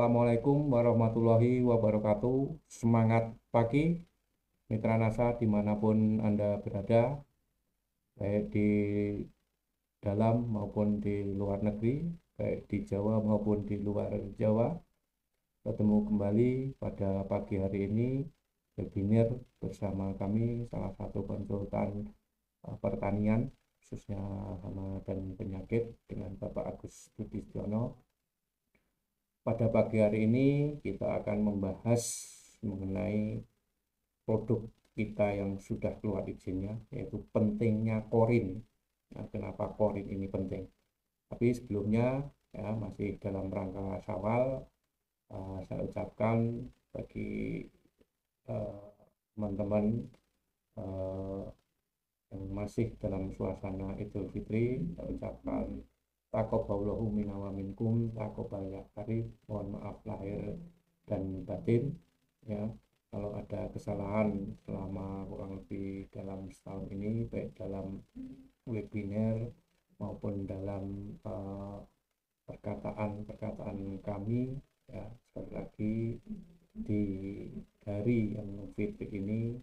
Assalamualaikum warahmatullahi wabarakatuh. Semangat pagi, Mitra NASA dimanapun Anda berada, baik di dalam maupun di luar negeri, baik di Jawa maupun di luar Jawa. Ketemu kembali pada pagi hari ini, webinar bersama kami, salah satu konsultan pertanian, khususnya hama dan penyakit, dengan Bapak Agus Budistiono. Pada pagi hari ini kita akan membahas mengenai produk kita yang sudah keluar izinnya, yaitu pentingnya korin. Nah, kenapa korin ini penting? Tapi sebelumnya ya masih dalam rangka Syawal, saya ucapkan bagi teman-teman yang masih dalam suasana Idul Fitri, saya ucapkan taqabbalallahu minna wa minkum taqabbal ya karim. Mohon maaf lahir dan batin ya, kalau ada kesalahan selama kurang lebih dalam setahun ini, baik dalam webinar maupun dalam perkataan kami ya. Sekali lagi, di hari yang fitri ini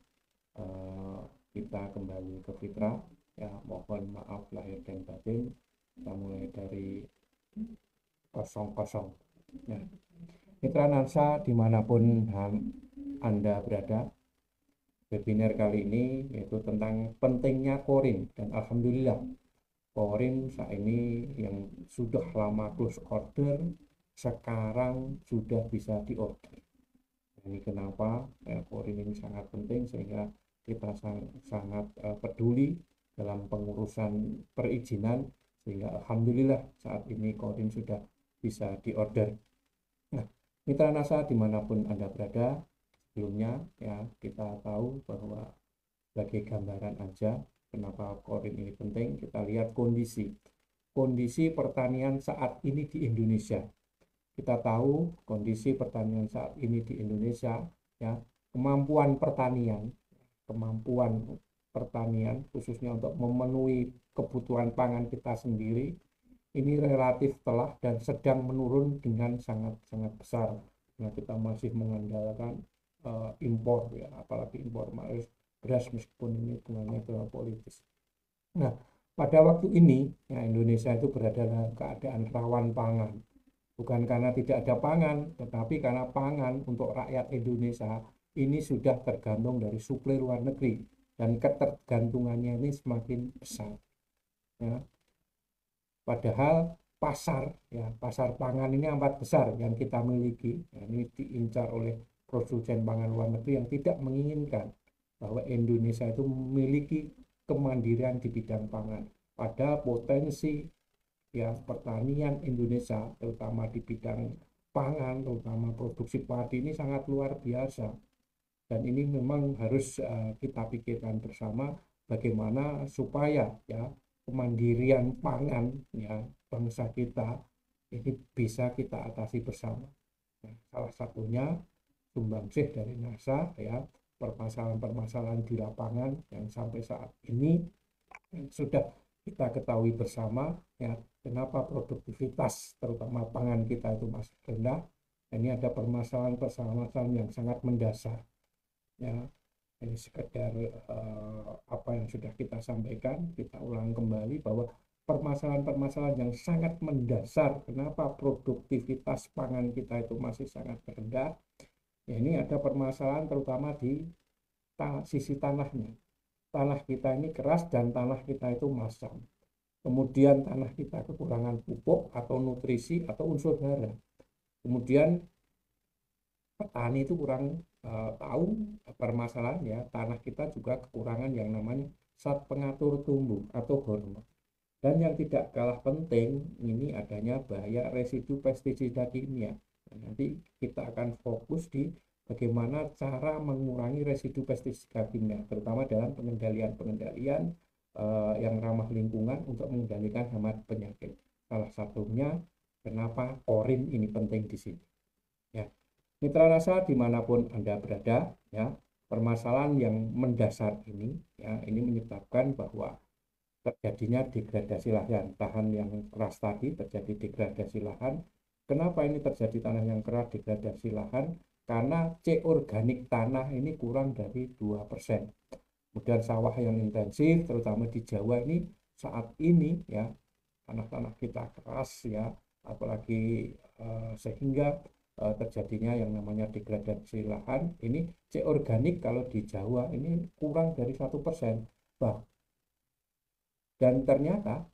kita kembali ke fitrah ya. Mohon maaf lahir dan batin. Kita mulai dari kosong ya. Mitra NASA dimanapun Anda berada, webinar kali ini yaitu tentang pentingnya korin. Dan alhamdulillah, korin saat ini yang sudah lama close order sekarang sudah bisa diorder. Ini kenapa ya, korin ini sangat penting, sehingga kita sangat peduli dalam pengurusan perizinan, sehingga alhamdulillah saat ini korin sudah bisa diorder. Nah, Mitra NASA dimanapun Anda berada, sebelumnya ya kita tahu bahwa sebagai gambaran aja kenapa korin ini penting, kita lihat kondisi pertanian saat ini di Indonesia. Kita tahu kondisi pertanian saat ini di Indonesia ya, kemampuan pertanian khususnya untuk memenuhi kebutuhan pangan kita sendiri ini relatif telah dan sedang menurun dengan sangat besar. Nah, kita masih mengandalkan impor ya, apalagi impor beras, meskipun ini hubungannya geopolitis. Nah, pada waktu ini ya, Indonesia itu berada dalam keadaan rawan pangan. Bukan karena tidak ada pangan, tetapi karena pangan untuk rakyat Indonesia ini sudah tergantung dari suplai luar negeri, dan ketergantungannya ini semakin besar ya. Padahal pasar pangan ini amat besar yang kita miliki ya, ini diincar oleh produsen pangan luar negeri yang tidak menginginkan bahwa Indonesia itu memiliki kemandirian di bidang pangan. Pada potensi ya pertanian Indonesia, terutama di bidang pangan, terutama produksi padi, ini sangat luar biasa. Dan ini memang harus kita pikirkan bersama bagaimana supaya ya kemandirian pangan ya bangsa kita ini bisa kita atasi bersama. Nah, salah satunya sumbangsih dari NASA ya, permasalahan-permasalahan di lapangan yang sampai saat ini sudah kita ketahui bersama ya, kenapa produktivitas terutama pangan kita itu masih rendah. Ini ada permasalahan yang sangat mendasar ya. Ini sekedar apa yang sudah kita sampaikan, kita ulang kembali bahwa permasalahan-permasalahan yang sangat mendasar kenapa produktivitas pangan kita itu masih sangat rendah ya, ini ada permasalahan terutama di sisi tanahnya. Tanah kita ini keras dan tanah kita itu masam. Kemudian tanah kita kekurangan pupuk atau nutrisi atau unsur hara. Kemudian petani itu kurang tahu permasalahan ya, tanah kita juga kekurangan yang namanya zat pengatur tumbuh atau hormon. Dan yang tidak kalah penting ini adanya bahaya residu pestisida kimia. Nah, nanti kita akan fokus di bagaimana cara mengurangi residu pestisida kimia, terutama dalam pengendalian yang ramah lingkungan untuk mengendalikan hama penyakit. Salah satunya kenapa korin ini penting di sini. Ya, Mitra NASA dimanapun Anda berada, ya, permasalahan yang mendasar ini, ya, ini menyebabkan bahwa terjadinya degradasi lahan. Tahan yang keras tadi terjadi degradasi lahan, Kenapa ini terjadi tanah yang keras, degradasi lahan? Karena C organik tanah ini kurang dari 2%. Kemudian sawah yang intensif, terutama di Jawa ini saat ini ya, tanah-tanah kita keras ya, apalagi sehingga terjadinya yang namanya degradasi lahan. Ini C organik kalau di Jawa ini kurang dari 1%. Bah, dan ternyata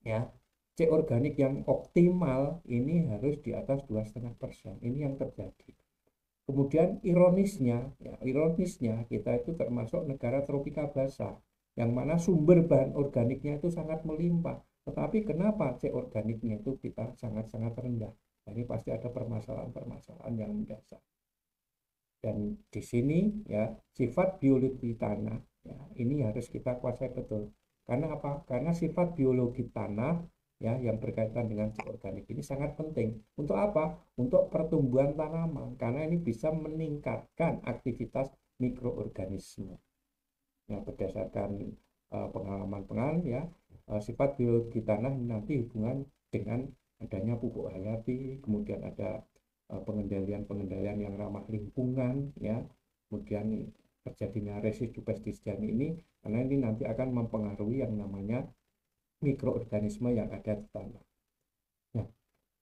ya, C organik yang optimal ini harus di atas 2,5%. Ini yang terjadi. Kemudian ironisnya kita itu termasuk negara tropika basah, yang mana sumber bahan organiknya itu sangat melimpah. Tetapi kenapa C organiknya itu kita sangat-sangat rendah? Nah, ini pasti ada permasalahan-permasalahan yang mendasar. Dan di sini ya, sifat biologi tanah ya, ini harus kita kuasai betul. Karena apa? Karena sifat biologi tanah ya yang berkaitan dengan organik ini sangat penting. Untuk apa? Untuk pertumbuhan tanaman, karena ini bisa meningkatkan aktivitas mikroorganisme. Ya, berdasarkan pengalaman-pengalaman ya, sifat biologi tanah ini nanti hubungan dengan adanya pupuk hayati, kemudian ada pengendalian-pengendalian yang ramah lingkungan ya, kemudian terjadinya residu pestisida ini, karena ini nanti akan mempengaruhi yang namanya mikroorganisme yang ada di tanah. Nah,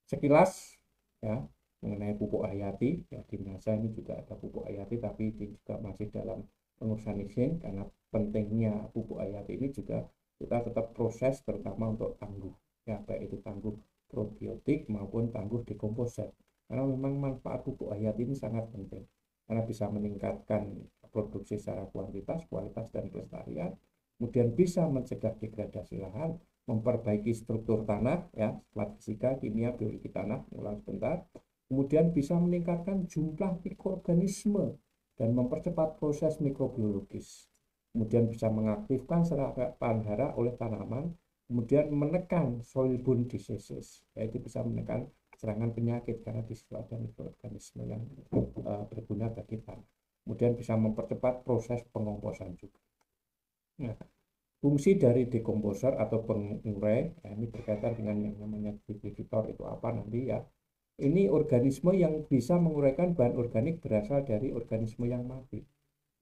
sekilas ya mengenai pupuk hayati ya, di NASA ini juga ada pupuk hayati, tapi ini juga masih dalam pengurusan izin, karena pentingnya pupuk hayati ini juga kita tetap proses, terutama untuk tangguh ya, baik itu tangguh probiotik maupun tangguh dekomposer, karena memang manfaat pupuk hayati ini sangat penting karena bisa meningkatkan produksi secara kuantitas, kualitas, dan kelestarian, kemudian bisa mencegah degradasi lahan, memperbaiki struktur tanah ya, setelah fisika, kimia, biologi tanah, ulang sebentar, kemudian bisa meningkatkan jumlah mikroorganisme dan mempercepat proses mikrobiologis, kemudian bisa mengaktifkan serapan hara oleh tanaman, kemudian menekan soil-borne diseases, yaitu bisa menekan serangan penyakit karena di situ ada mikroorganisme yang berguna bagi tanah, kemudian bisa mempercepat proses pengomposan juga. Nah, fungsi dari dekomposer atau pengurai ya, ini berkaitan dengan yang namanya detritivore itu apa nanti ya. Ini organisme yang bisa menguraikan bahan organik berasal dari organisme yang mati.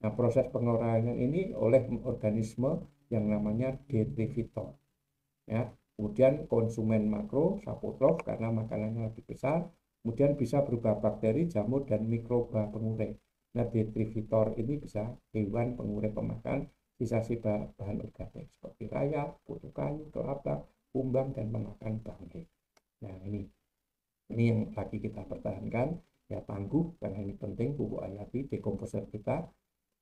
Nah, proses penguraian ini oleh organisme yang namanya detritivore ya. Kemudian konsumen makro saprotrof karena makanannya lebih besar, kemudian bisa berubah bakteri, jamur, dan mikroba pengurai. Nah, detritivore ini bisa hewan pengurai pemakan sisa-sisa bahan organik seperti rayap, kutu kayu, kelapa, kumbang, dan memakan bangkai. Nah, ini yang lagi kita pertahankan ya, tangguh karena ini penting, pupuk hayati, dekomposer kita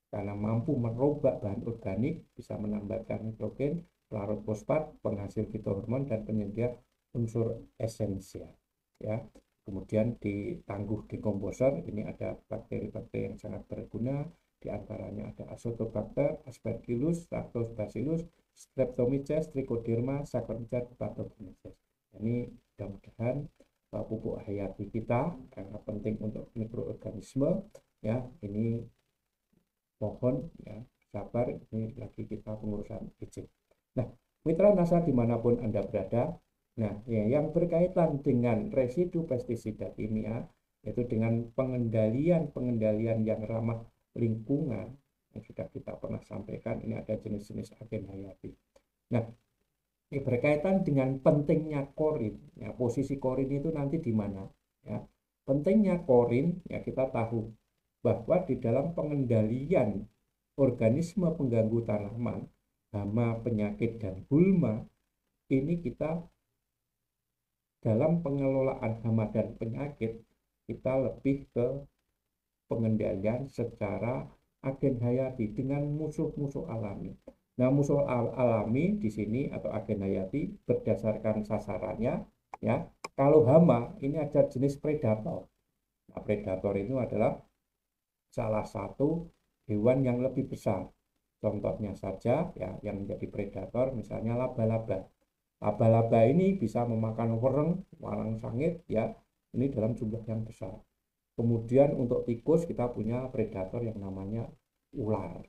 karena mampu merobak bahan organik, bisa menambahkan nitrogen, pelarut fosfat, penghasil fitohormon, dan penyedia unsur esensial ya. Kemudian di tangguh dekomposer ini ada bakteri-bakteri yang sangat berguna, di antaranya ada Azotobacter, Aspergillus, Lactobacillus, Streptomyces, Trichoderma, Saccharomyces, Pathogenices. Ini mudah-mudahan pupuk hayati kita karena penting untuk mikroorganisme ya, ini mohon ya sabar, ini lagi kita pengurusan izin. Nah, mitra NASA dimanapun Anda berada, nah ya, yang berkaitan dengan residu pestisida kimia, yaitu dengan pengendalian yang ramah lingkungan yang sudah kita pernah sampaikan, ini ada jenis-jenis agen hayati. Nah, ini berkaitan dengan pentingnya korin. Ya, posisi korin itu nanti di mana? Ya, pentingnya korin ya kita tahu bahwa di dalam pengendalian organisme pengganggu tanaman, hama, penyakit, dan gulma, ini kita dalam pengelolaan hama dan penyakit, kita lebih ke pengendalian secara agen hayati dengan musuh-musuh alami. Nah, musuh alami di sini atau agen hayati berdasarkan sasarannya ya. Kalau hama ini ada jenis predator. Nah, predator itu adalah salah satu hewan yang lebih besar. Contohnya saja ya yang menjadi predator misalnya laba-laba. Laba-laba ini bisa memakan wereng, walang sangit ya. Ini dalam jumlah yang besar. Kemudian untuk tikus kita punya predator yang namanya ular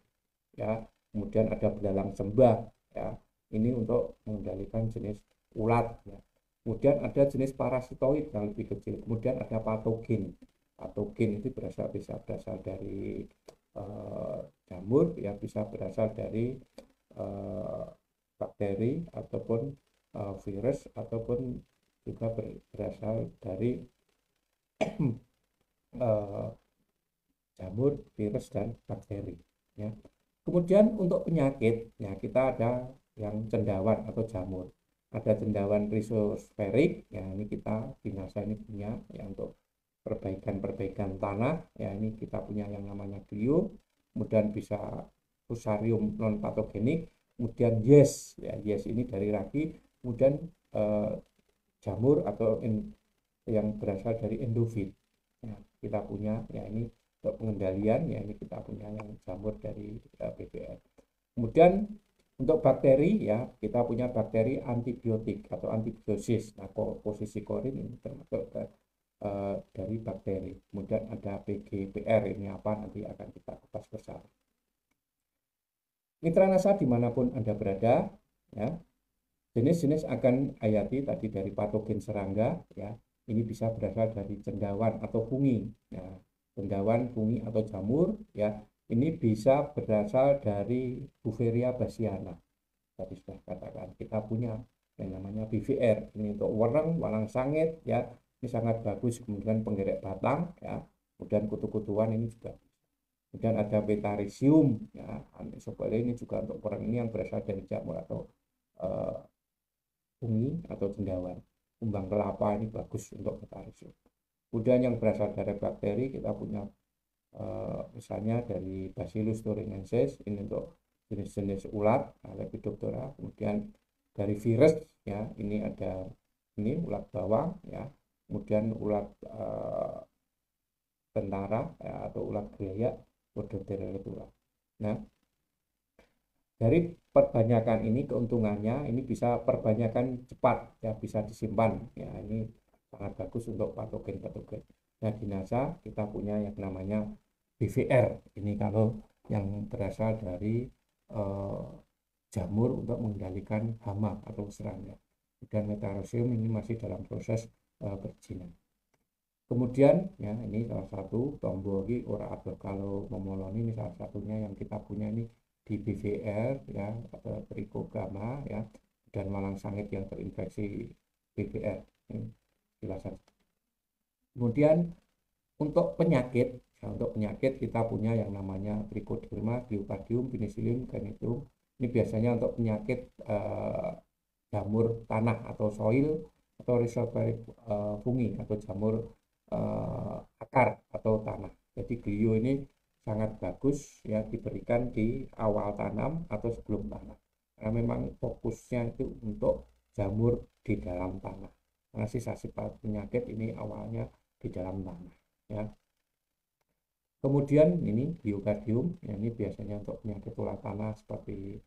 ya. Kemudian ada belalang sembah ya. Ini untuk mengendalikan jenis ulat ya. Kemudian ada jenis parasitoid yang lebih kecil. Kemudian ada patogen. Patogen itu bisa berasal dari jamur, ya bisa berasal dari bakteri ataupun virus, ataupun juga berasal dari jamur, virus, dan bakteri. Ya. Kemudian untuk penyakit, ya kita ada yang cendawan atau jamur. Ada cendawan rhizospheric, ya ini kita di NASA ini punya ya untuk perbaikan tanah, ya ini kita punya yang namanya glio. Kemudian bisa fusarium non patogenik. Kemudian yes, ya yes ini dari ragi. Kemudian jamur atau yang berasal dari endofit. Ya, kita punya ya ini untuk pengendalian, ya ini kita punya yang jamur dari BBR. Kemudian untuk bakteri, ya kita punya bakteri antibiotik atau antibiosis. Nah, posisi korin ini termasuk dari bakteri. Kemudian ada PGBR, ini apa nanti akan kita kupas bersama. Mitra NASA dimanapun Anda berada, ya jenis-jenis akan hayati tadi dari patogen serangga, ya ini bisa berasal dari cendawan atau fungi. Nah, cendawan, fungi atau jamur, ya ini bisa berasal dari Beauveria bassiana. Tadi sudah katakan kita punya yang namanya BVR, ini untuk walang sangit, ya ini sangat bagus. Kemudian penggerak batang, ya kemudian kutu-kutuan ini juga. Kemudian ada Betarisium, ya Anisopale ini juga untuk orang ini yang berasal dari jamur atau fungi atau cendawan. Kembang kelapa ini bagus untuk Betarisium. Kemudian yang berasal dari bakteri kita punya misalnya dari Bacillus thuringiensis, ini untuk jenis-jenis ulat, Lepidoptera. Kemudian dari virus, ya ini ada ini ulat bawang, ya kemudian ulat tentara, ya, atau ulat gelayak, Rhodoptera letula. Nah, dari perbanyakan ini keuntungannya ini bisa perbanyakan cepat, ya bisa disimpan, ya ini sangat bagus untuk patogen-patogen. Nah, di NASA kita punya yang namanya BVR, ini kalau yang berasal dari jamur untuk mengendalikan hama atau serangga. Dan Metarosium ini masih dalam proses perizinan. Kemudian ya ini salah satu tombol ora adoh kalau memoloni, ini salah satunya yang kita punya ini di BVR, ya atau Trichogama, ya dan malang sangit yang terinfeksi BVR. Ini jelasan. Kemudian untuk penyakit, ya, untuk penyakit kita punya yang namanya Trichoderma, Gliocadium, Penicillium, Canidium. Ini biasanya untuk penyakit jamur tanah atau soil atau rhizophyric fungi atau jamur akar atau tanah. Jadi glio ini sangat bagus ya diberikan di awal tanam atau sebelum tanam. Karena memang fokusnya itu untuk jamur di dalam tanah. Karena sisa-sisa penyakit ini awalnya di dalam tanah. Ya. Kemudian ini Gliocadium, ya ini biasanya untuk penyakit ulat tanah seperti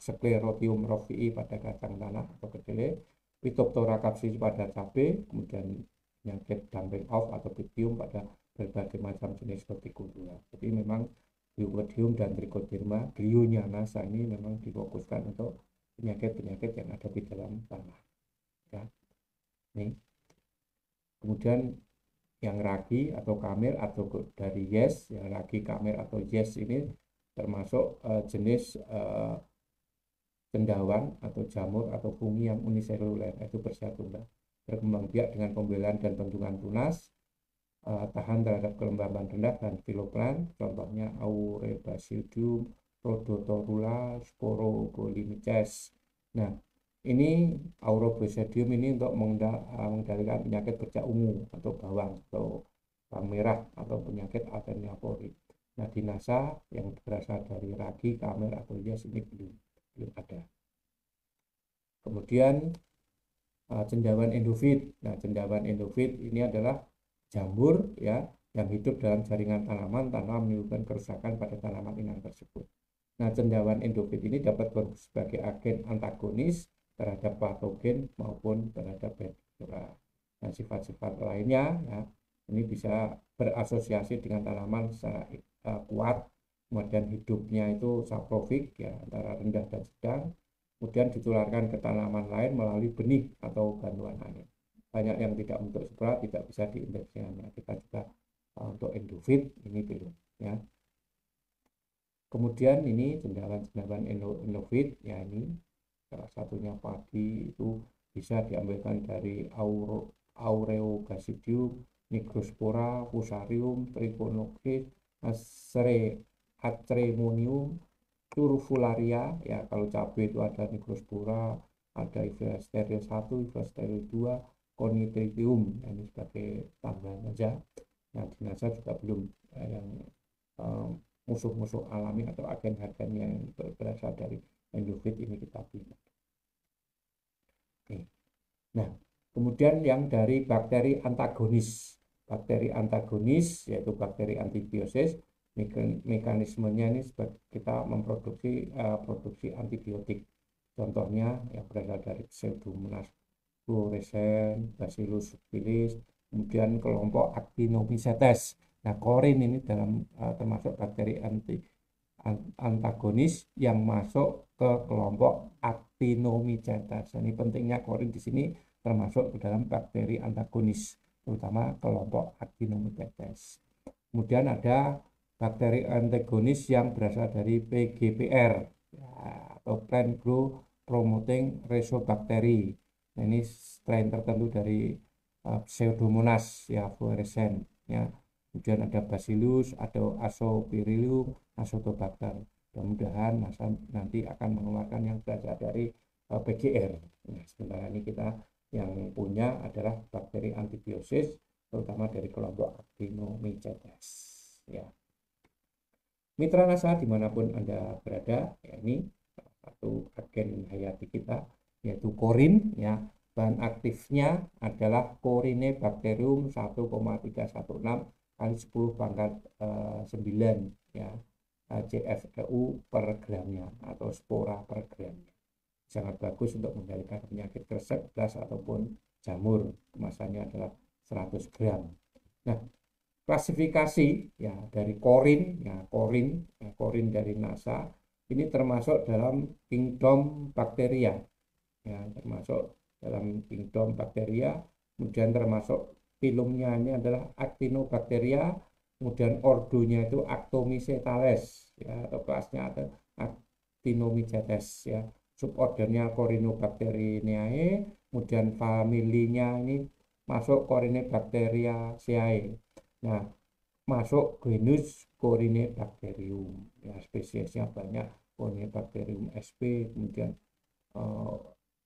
Sclerotium roxii pada kacang tanah atau kedelai, Phytophthora capsicum pada cabai, kemudian penyakit dumping off atau Pythium pada berbagai macam jenis hortikultura. Jadi memang Gliocadium dan Trichoderma, glionya NASA ini memang difokuskan untuk penyakit-penyakit yang ada di dalam tanah. Ya. Nih. Kemudian yang ragi atau kamir atau dari yes, yang ragi kamir atau yes ini termasuk jenis cendawan atau jamur atau fungi yang uniseluler, yaitu bersifat tunggal, berkembang biak dengan pembelaan dan bentukan tunas, tahan terhadap kelembaban rendah dan filoplan, contohnya Aurebasidium, Rhodotorula, Sporobolimeces. Nah, ini Aurebasidium ini untuk mengendalikan penyakit bercak ungu atau bawang atau bawang merah atau penyakit Athenia cori. Nah, di NASA yang berasal dari ragi, kamir atau yes ini belum ada. Kemudian cendawan endofit. Nah, cendawan endofit ini adalah jamur ya yang hidup dalam jaringan tanaman tanpa menimbulkan kerusakan pada tanaman inang tersebut. Nah, cendawan endofit ini dapat berfungsi sebagai agen antagonis terhadap patogen maupun terhadap bakteri. Nah, sifat-sifat lainnya ya ini bisa berasosiasi dengan tanaman secara kuat. Kemudian hidupnya itu saprofik ya antara rendah dan sedang. kemudian ditularkan ke tanaman lain melalui benih atau bantuan angin. Banyak yang tidak untuk spora tidak bisa diinjeksinya. Kita juga untuk endofit ini belum ya. Kemudian ini cendawan-cendawan endofit ya, ini salah satunya padi itu bisa diambilkan dari Aureobasidium, Nigrospora, Fusarium, Trichonocris, Acremonium, Turfularia ya. Kalau cabai itu ada Nigrospora, ada Hydra steril 1, Hydra steril 2, Conitridium, ini sebagai tambahan saja. Nah, jenazah juga belum yang musuh-musuh alami atau agen-agen yang berasal dari endofit ini kita pilih. Oke. Nah, kemudian yang dari bakteri antagonis. Bakteri antagonis yaitu bakteri antibiosis, mekanismenya ini kita memproduksi produksi antibiotik. Contohnya yang berasal dari Pseudomonas fluorescens, Bacillus subtilis, kemudian kelompok Actinomycetes. Nah, korin ini termasuk bakteri antagonis yang masuk ke kelompok Actinomycetes. Ini pentingnya korin di sini termasuk ke dalam bakteri antagonis, terutama kelompok Actinomycetes. Kemudian ada bakteri antagonis yang berasal dari PGPR ya, atau Plant Growth Promoting Rhizobacteria. Nah, ini strain tertentu dari Pseudomonas ya fluorescens ya. Kemudian ada Bacillus, ada Aspergillus, Azotobacter. Mudah-mudahan nanti akan mengeluarkan yang berasal dari PGR. Nah, sementara ini kita yang punya adalah bakteri antibiosis, terutama dari kelompok Actinomycetes ya. Mitra NASA dimanapun Anda berada, ya, ini salah satu agen hayati kita yaitu korin ya. Bahan aktifnya adalah Corynebacterium 1,316 kali 10 pangkat 9 ya, CFEU per gramnya atau spora per gramnya. Sangat bagus untuk mengendalikan penyakit kresek, blas ataupun jamur. Kemasannya adalah 100 gram. Nah, klasifikasi ya dari korin ya, korin dari NASA ini termasuk dalam kingdom bakteria ya, termasuk dalam kingdom bakteria. Kemudian termasuk filumnya ini adalah Actinobacteria, kemudian ordonya itu Actomycetales ya, atau kelasnya ada Actinomycetes ya, subordernya Corynebacteriaceae, kemudian familinya ini masuk Corynebacteriaceae. Nah, masuk genus Corynebacterium ya, spesiesnya banyak, Corynebacterium sp, kemudian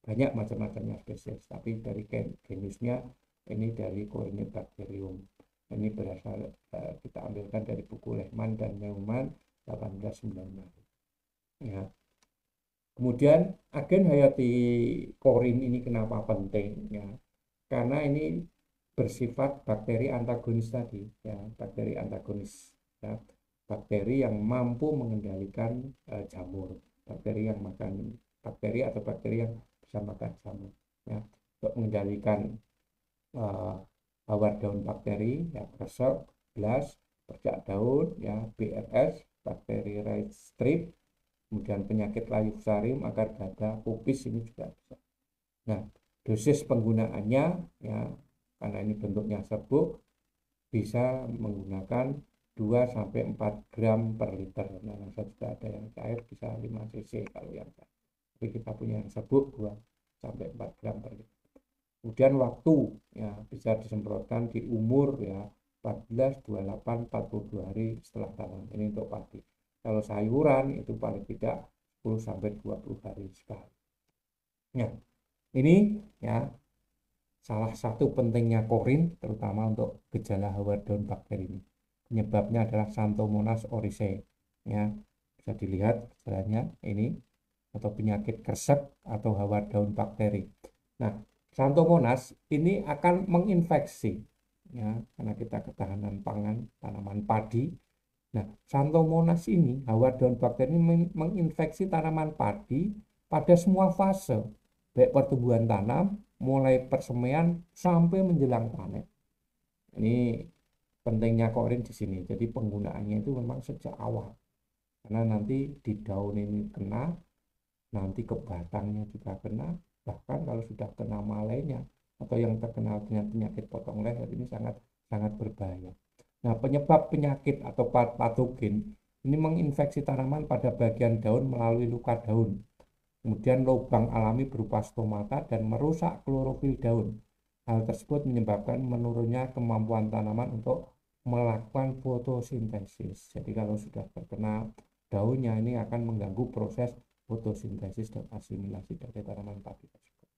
banyak macam-macamnya spesies, tapi dari genusnya ini dari Corynebacterium. Ini berasal kita ambilkan dari buku Lehmann dan Neumann 1896 ya. Kemudian agen hayati korin ini kenapa penting ya, karena ini bersifat bakteri antagonis tadi ya, bakteri antagonis ya, bakteri yang mampu mengendalikan jamur, bakteri yang makan bakteri atau bakteri yang bisa makan jamur ya, untuk mengendalikan hawar daun bakteri ya, kresek, blas, bercak daun ya, BRS, bakteri red strip, kemudian penyakit layu fusarium, akar dada, pupis ini juga bisa. Nah, dosis penggunaannya ya, karena ini bentuknya serbuk, bisa menggunakan 2-4 gram per liter. Nah, saya juga ada yang cair bisa 5 cc kalau yang cair. Tapi kita punya yang serbuk 2-4 gram per liter. Kemudian waktu ya, bisa disemprotkan di umur ya 14, 28, 42 hari setelah tanam. Ini untuk padi. Kalau sayuran itu paling tidak 10-20 hari sekali. Ya, ini ya salah satu pentingnya korin, terutama untuk gejala hawar daun bakteri ini. Penyebabnya adalah Xanthomonas oryzae. Ya, bisa dilihat gejalanya ini, atau penyakit kresek atau hawar daun bakteri. Nah, Xanthomonas ini akan menginfeksi ya, karena kita ketahanan pangan tanaman padi. Nah, Xanthomonas ini, hawar daun bakteri ini menginfeksi tanaman padi pada semua fase, baik pertumbuhan tanam, mulai persemaian sampai menjelang panen. Ini pentingnya korin di sini. Jadi penggunaannya itu memang sejak awal, karena nanti di daun ini kena, nanti ke batangnya juga kena, bahkan kalau sudah kena malainya atau yang terkenal dengan penyakit potong leher ini sangat sangat berbahaya. Nah, penyebab penyakit atau patogen ini menginfeksi tanaman pada bagian daun melalui luka daun. Kemudian lubang alami berupa stomata dan merusak klorofil daun. Hal tersebut menyebabkan menurunnya kemampuan tanaman untuk melakukan fotosintesis. Jadi kalau sudah terkena daunnya ini akan mengganggu proses fotosintesis dan asimilasi dari tanaman padi tersebut.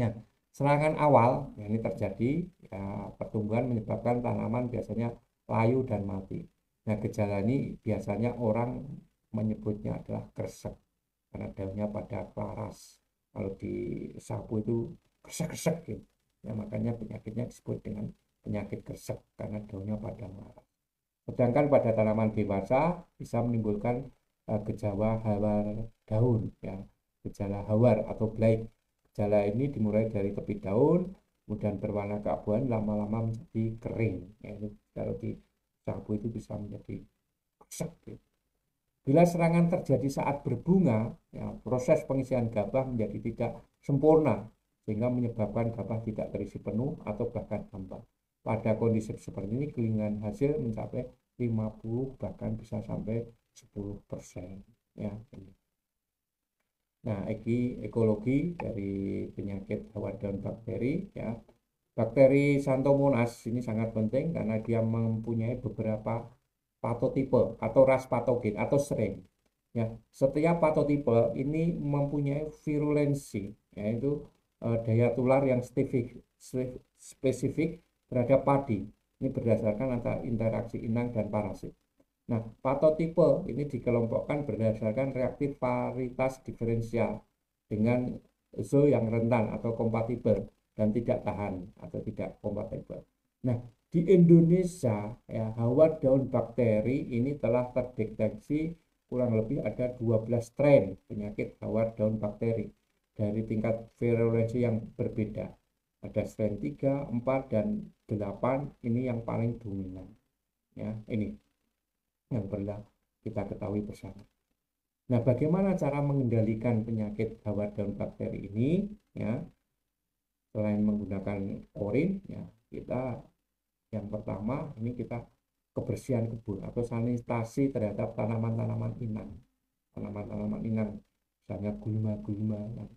Nah, serangan awal yang ini terjadi ya, pertumbuhan menyebabkan tanaman biasanya layu dan mati. Nah, gejala ini biasanya orang menyebutnya adalah kresek karena daunnya pada laras. Kalau di sapu itu kresek-kresek gitu. Ya, makanya penyakitnya disebut dengan penyakit kresek karena daunnya pada laras. Sedangkan pada tanaman dewasa bisa menimbulkan gejala hawar daun, ya, gejala hawar atau blight. Gejala ini dimulai dari tepi daun, kemudian berwarna keabuan, lama-lama menjadi kering. Ya, itu kalau di sapu itu bisa menjadi kresek. Gitu. Bila serangan terjadi saat berbunga, ya, proses pengisian gabah menjadi tidak sempurna, sehingga menyebabkan gabah tidak terisi penuh atau bahkan hampa. Pada kondisi seperti ini, kelingan hasil mencapai 50 bahkan bisa sampai 10%. Ya. Nah, ekologi dari penyakit hawar daun bakteri, ya. Bakteri Xanthomonas ini sangat penting karena dia mempunyai beberapa patotipe atau ras patogen atau strain. Ya, setiap patotipe ini mempunyai virulensi, yaitu daya tular yang spesifik terhadap padi. Ini berdasarkan antara interaksi inang dan parasit. Nah, patotipe ini dikelompokkan berdasarkan reaktif varietas diferensial dengan zoo yang rentan atau kompatibel dan tidak tahan atau tidak kompatibel. Nah, di Indonesia ya, hawar daun bakteri ini telah terdeteksi kurang lebih ada 12 strain penyakit hawar daun bakteri dari tingkat virulensi yang berbeda. Ada strain 3, 4, dan 8 ini yang paling dominan. Ya, ini yang perlu kita ketahui bersama. Nah, bagaimana cara mengendalikan penyakit hawar daun bakteri ini? Ya, selain menggunakan korin, ya, kita yang pertama ini kita kebersihan kebun atau sanitasi terhadap tanaman-tanaman inang. Tanaman-tanaman inang, misalnya gulma-gulma yang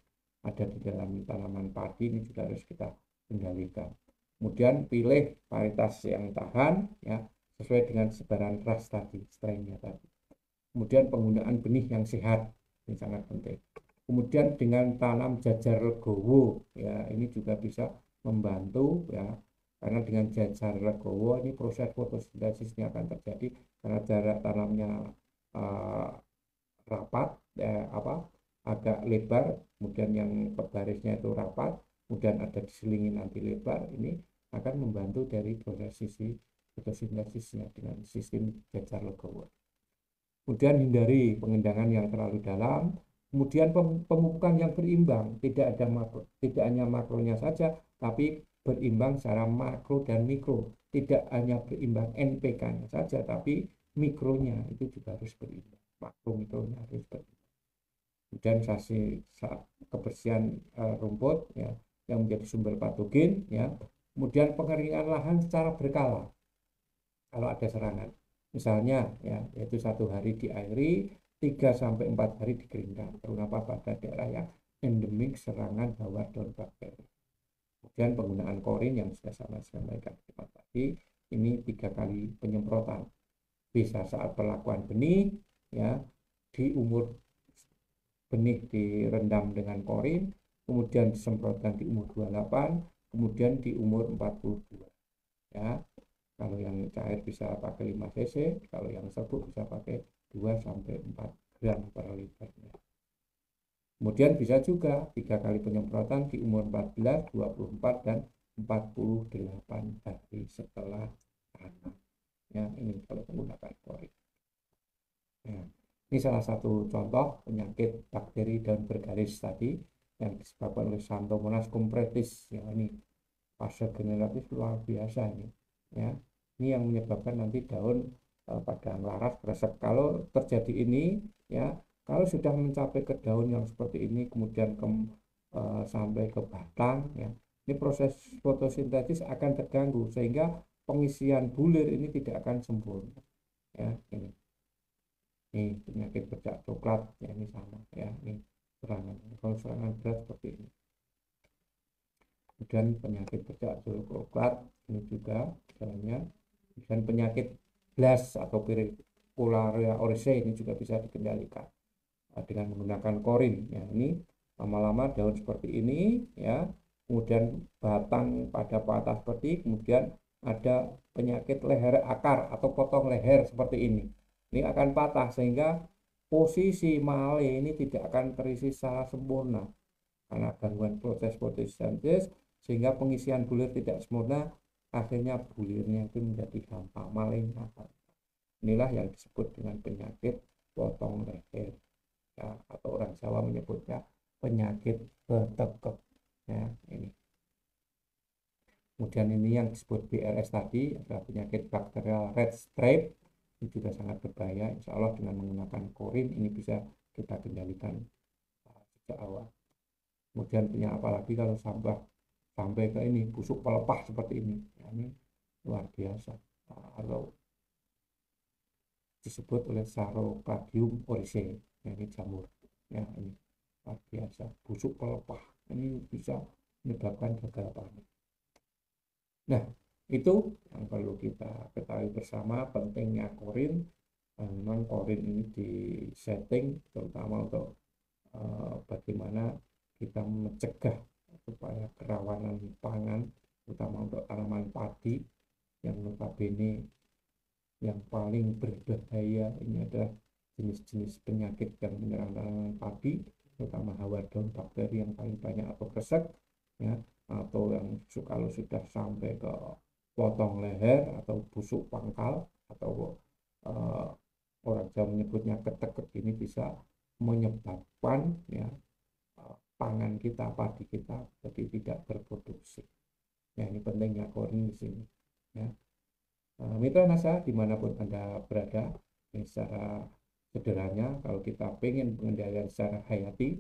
ada di dalam tanaman padi ini juga harus kita kendalikan. Kemudian pilih varietas yang tahan, ya, sesuai dengan sebaran ras tadi, strainnya tadi. Kemudian penggunaan benih yang sehat, ini sangat penting. Kemudian dengan tanam jajar legowo, ya, ini juga bisa membantu, ya, karena dengan jajar legowo ini proses fotosintesisnya akan terjadi karena jarak tanamnya rapat, agak lebar, kemudian yang pebarisnya itu rapat, kemudian ada diselingi nanti lebar, ini akan membantu dari proses sisi fotosintesisnya dengan sistem jajar legowo. Kemudian hindari pengendangan yang terlalu dalam, kemudian pemupukan yang berimbang, tidak hanya makronya saja, tapi berimbang secara makro dan mikro, tidak hanya berimbang NPK-nya saja, tapi mikronya itu juga harus berimbang, makro mikronya harus berimbang. Kemudian kebersihan rumput, ya, yang menjadi sumber patogen, ya. Kemudian pengeringan lahan secara berkala kalau ada serangan. Misalnya, ya, yaitu 1 hari diairi, 3-4 hari dikeringkan, terutama pada daerah yang endemik serangan hawar daun bakteri. Kemudian penggunaan korin yang sudah saya sampaikan tadi, ini 3 kali penyemprotan. Bisa saat perlakuan benih, ya, di umur benih direndam dengan korin, kemudian disemprotkan di umur 28, kemudian di umur 42. Ya, kalau yang cair bisa pakai 5 cc, kalau yang serbuk bisa pakai 2-4 gram per liternya. Kemudian bisa juga 3 kali penyemprotan di umur 14, 24, dan 48 hari setelah tanam. Ya, ini kalau menggunakan korin. Ya, ini salah satu contoh penyakit bakteri daun bergaris tadi yang disebabkan oleh Xanthomonas completis. Ya, ini fase generatif luar biasa ini. Ya, ini yang menyebabkan nanti daun pada laras kresek. Kalau terjadi ini, ya, Kalau sudah mencapai ke daun yang seperti ini, kemudian sampai ke batang, ya, ini proses fotosintesis akan terganggu sehingga pengisian bulir ini tidak akan sempurna. Ya, ini penyakit bercak coklat, ya, ini sama, ya, ini serangan. Kalau serangan berat seperti ini. Kemudian penyakit bercak coklat ini juga jalannya, dan penyakit blast atau Purpura oryzae ini juga bisa dikendalikan dengan menggunakan korin. Ya, ini lama-lama daun seperti ini, ya, kemudian batang pada patah seperti, kemudian ada penyakit leher akar atau potong leher seperti ini akan patah sehingga posisi male ini tidak akan terisi secara sempurna karena gangguan proses fotosintesis, sehingga pengisian bulir tidak sempurna, akhirnya bulirnya itu menjadi hampa maling. Inilah yang disebut dengan penyakit potong leher, ya, atau orang Jawa menyebutnya penyakit betekek, ya, ini. Kemudian ini yang disebut BRS tadi adalah penyakit bakterial red stripe, ini juga sangat berbahaya. Insya Allah dengan menggunakan korin ini bisa kita kendalikan sejak awal. Kemudian punya apa lagi kalau sampai ke ini busuk pelepah seperti ini, ya, ini luar biasa, atau disebut oleh Sarocladium oryzae, ya, ini jamur, ya, ini luar biasa busuk pelepah, ini bisa menyebabkan gagal panen. Nah, itu yang perlu kita ketahui bersama pentingnya korin. Memang korin ini di setting terutama untuk bagaimana kita mencegah supaya kerawanan pangan, terutama untuk tanaman padi yang notabene yang paling berbahaya ini adalah jenis-jenis penyakit yang menyerang tanaman padi, terutama hawa daun bakteri yang paling banyak atau kresek, ya, atau yang kalau sudah sampai ke potong leher atau busuk pangkal atau orang Jawa menyebutnya ketekek, ini bisa menyebabkan, ya, pangan kita, padi kita jadi tidak berproduksi. Ya, ini pentingnya korin di sini. Ya. Mitra Nasa dimanapun Anda berada, ini secara sederhana kalau kita pengen pengendalian secara hayati,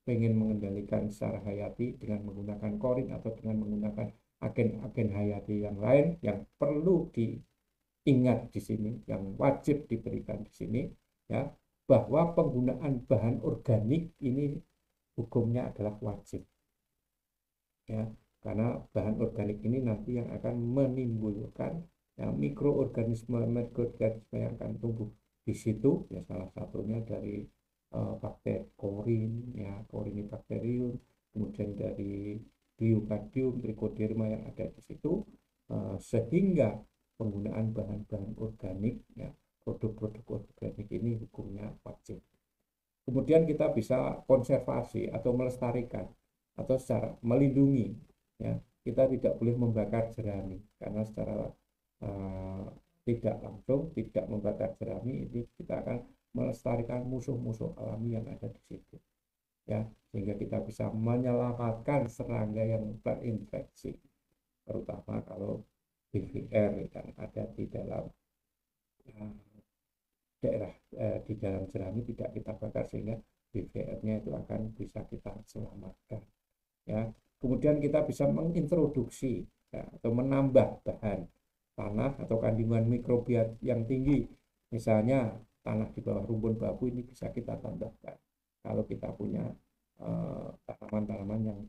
pengen mengendalikan secara hayati dengan menggunakan korin atau dengan menggunakan agen-agen hayati yang lain, yang perlu diingat di sini, yang wajib diberikan di sini, ya, bahwa penggunaan bahan organik ini hukumnya adalah wajib, ya, karena bahan organik ini nanti yang akan menimbulkan, ya, mikroorganisme yang akan tumbuh di situ, ya, salah satunya dari bakteri korin, ya, Corynebacterium, kemudian dari Biocardium, Trichoderma yang ada di situ, sehingga penggunaan bahan-bahan organik, ya, produk-produk organik ini hukumnya wajib. Kemudian kita bisa konservasi atau melestarikan atau secara melindungi, ya, kita tidak boleh membakar jerami karena secara tidak langsung tidak membakar jerami ini kita akan melestarikan musuh-musuh alami yang ada di situ, ya, sehingga kita bisa menyelamatkan serangga yang terinfeksi, terutama kalau BVR yang ada di dalam daerah di dalam jerami tidak kita bakar sehingga BVR-nya itu akan bisa kita selamatkan, ya. Kemudian kita bisa mengintroduksi, ya, atau menambah bahan tanah atau kandungan mikrobia yang tinggi, misalnya tanah di bawah rumpun bambu ini bisa kita tambahkan kalau kita punya tanaman-tanaman yang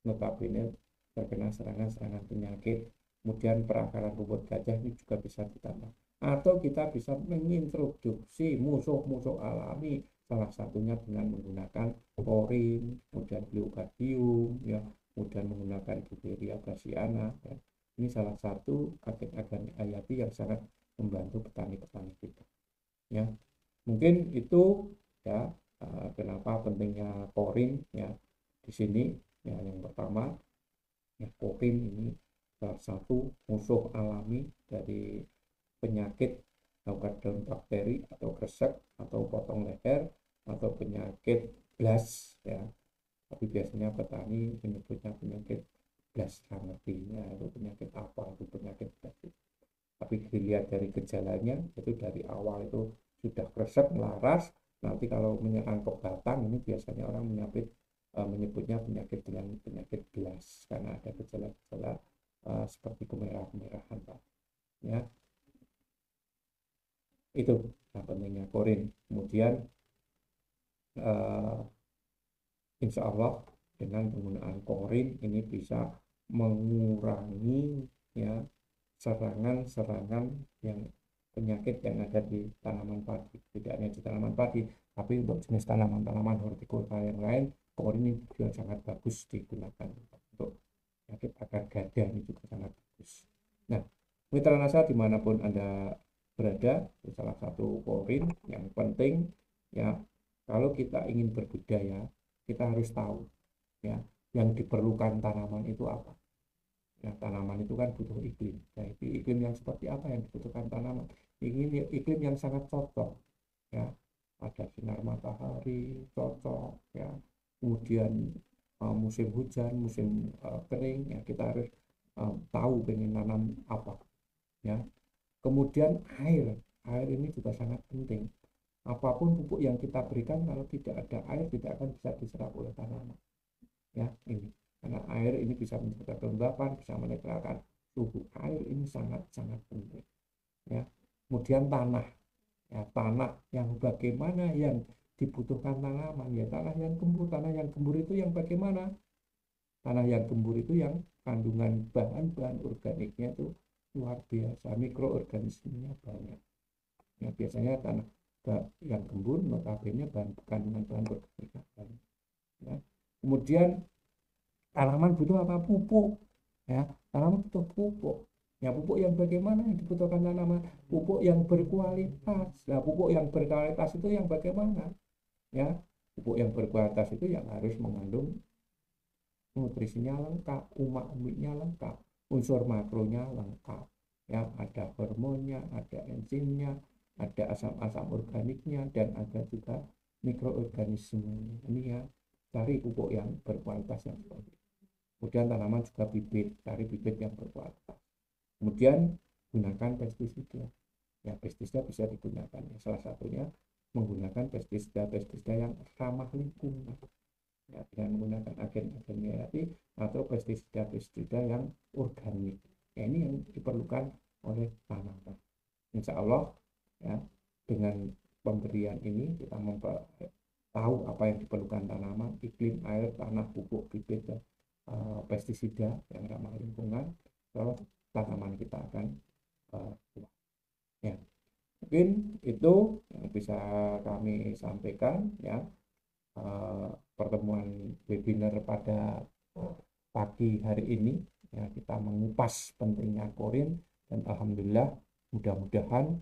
notabene terkena serangan-serangan penyakit. Kemudian perakaran rumput gajah ini juga bisa ditambah, atau kita bisa mengintroduksi musuh-musuh alami, salah satunya dengan menggunakan korin, kemudian Biocardium, ya, kemudian menggunakan Beauveria bassiana, ya. Ini salah satu agen-agen hayati yang sangat membantu petani-petani kita, ya. Mungkin itu, ya, kenapa pentingnya korin, ya, di sini, ya. Yang pertama, ya, korin ini salah satu musuh alami dari penyakit cacar daun bakteri atau kresek atau potong leher atau penyakit blast, ya, tapi biasanya petani menyebutnya penyakit blast rangertinya itu penyakit apa, itu penyakit blast. Tapi dilihat dari gejalanya itu dari awal itu sudah kresek melaras, nah Nanti kalau menyerang ke batang ini biasanya orang menyebutnya penyakit dengan penyakit gelas karena ada gejala-gejala seperti kemerah-merahan Pak. Ya, itu pentingnya korin. Kemudian insya Allah dengan penggunaan korin ini bisa mengurangi ya serangan-serangan yang penyakit yang ada di tanaman padi. Tidak hanya di tanaman padi, tapi untuk jenis tanaman-tanaman hortikultura yang lain, korin ini juga sangat bagus digunakan untuk penyakit akar gada ini juga sangat bagus. Nah, mitra nasa dimanapun Anda berada, salah satu korin yang penting ya, kalau kita ingin berbudaya, kita harus tahu ya yang diperlukan tanaman itu apa. Ya, tanaman itu kan butuh iklim. Nah, iklim yang seperti apa yang dibutuhkan tanaman? Ingin iklim yang sangat cocok, ya, ada sinar matahari cocok, ya. Kemudian musim hujan, musim kering, ya kita harus tahu pengen nanam apa, ya. Kemudian air ini juga sangat penting. Apapun pupuk yang kita berikan, kalau tidak ada air tidak akan bisa diserap oleh tanaman. Ya, ini karena air ini bisa mencegah kelembapan, bisa menetralkan suhu. Air ini sangat-sangat penting. Ya, kemudian tanah, ya tanah yang bagaimana yang dibutuhkan tanaman, ya tanah yang gembur. Tanah yang gembur itu yang bagaimana? Tanah yang gembur itu yang kandungan bahan-bahan organiknya itu luar biasa, mikroorganismenya banyak. Ya, biasanya tanah yang gembur notabene kandungan bahan organiknya banyak. Ya. Kemudian tanaman butuh apa? Pupuk. Ya, tanaman butuh pupuk. Ya, pupuk yang bagaimana yang dibutuhkan tanaman? Pupuk yang berkualitas. Nah, pupuk yang berkualitas itu yang bagaimana? Ya, pupuk yang berkualitas itu yang harus mengandung nutrisinya lengkap, umak-umiknya lengkap, unsur makronya lengkap. Ya, ada hormonnya, ada enzimnya, ada asam-asam organiknya, dan ada juga mikroorganismenya. Ini ya, cari pupuk yang berkualitas yang seperti itu. Kemudian tanaman juga bibit, cari bibit yang berkualitas. Kemudian gunakan pestisida. Ya, pestisida bisa digunakan. Ya, salah satunya menggunakan pestisida yang ramah lingkungan. Ya, dengan menggunakan agen-agen hayati atau pestisida yang organik. Ya, ini yang diperlukan oleh tanaman. Insya Allah ya, dengan pemberian ini kita tahu apa yang diperlukan tanaman, iklim, air, tanah, pupuk, bibit, dan pestisida yang ramah lingkungan, kalau tanaman kita akan ya. Mungkin itu yang bisa kami sampaikan ya. Pertemuan webinar pada pagi hari ini ya, kita mengupas pentingnya korin, dan alhamdulillah mudah-mudahan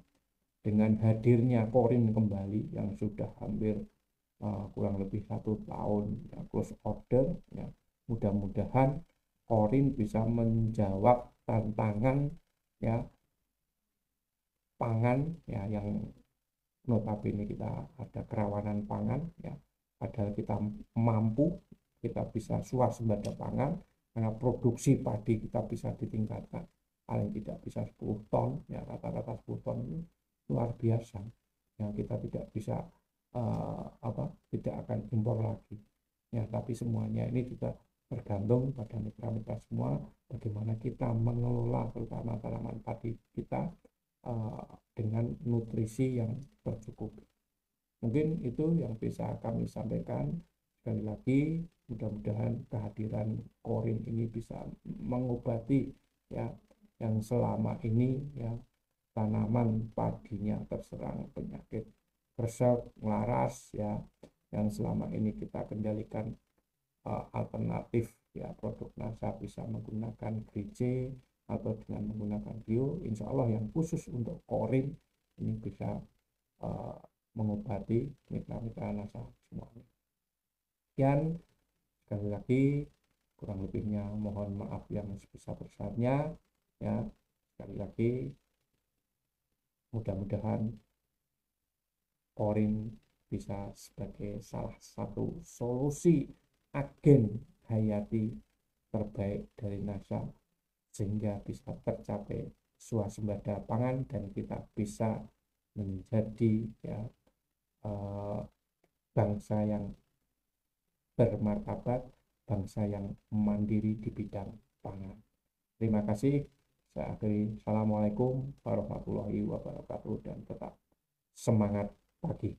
dengan hadirnya korin kembali yang sudah hampir kurang lebih 1 tahun ya, close order ya, mudah-mudahan korin bisa menjawab tantangan ya pangan ya, yang notabene kita ada kerawanan pangan ya, padahal kita mampu, kita bisa swasembada pangan karena produksi padi kita bisa ditingkatkan paling tidak bisa 10 ton ya, rata-rata 10 ton ini luar biasa ya. Kita tidak bisa tidak akan impor lagi ya, tapi semuanya ini juga bergantung pada mitra-mitra semua, bagaimana kita mengelola terutama tanaman padi kita dengan nutrisi yang tercukupi. Mungkin itu yang bisa kami sampaikan. Sekali lagi, mudah-mudahan kehadiran korin ini bisa mengobati ya yang selama ini ya tanaman padinya terserang penyakit kresek, melaras ya, yang selama ini kita kendalikan alternatif ya, produk NASA bisa menggunakan GC atau dengan menggunakan bio. Insya Allah yang khusus untuk korin ini bisa mengobati mitra-mitra NASA semuanya. Dan sekali lagi kurang lebihnya mohon maaf yang sebesar-besarnya ya. Sekali lagi mudah-mudahan korin bisa sebagai salah satu solusi agen hayati terbaik dari NASA, sehingga bisa tercapai swasembada pangan dan kita bisa menjadi ya bangsa yang bermartabat, bangsa yang mandiri di bidang pangan. Terima kasih. Saya akhiri. Assalamualaikum warahmatullahi wabarakatuh dan tetap semangat pagi.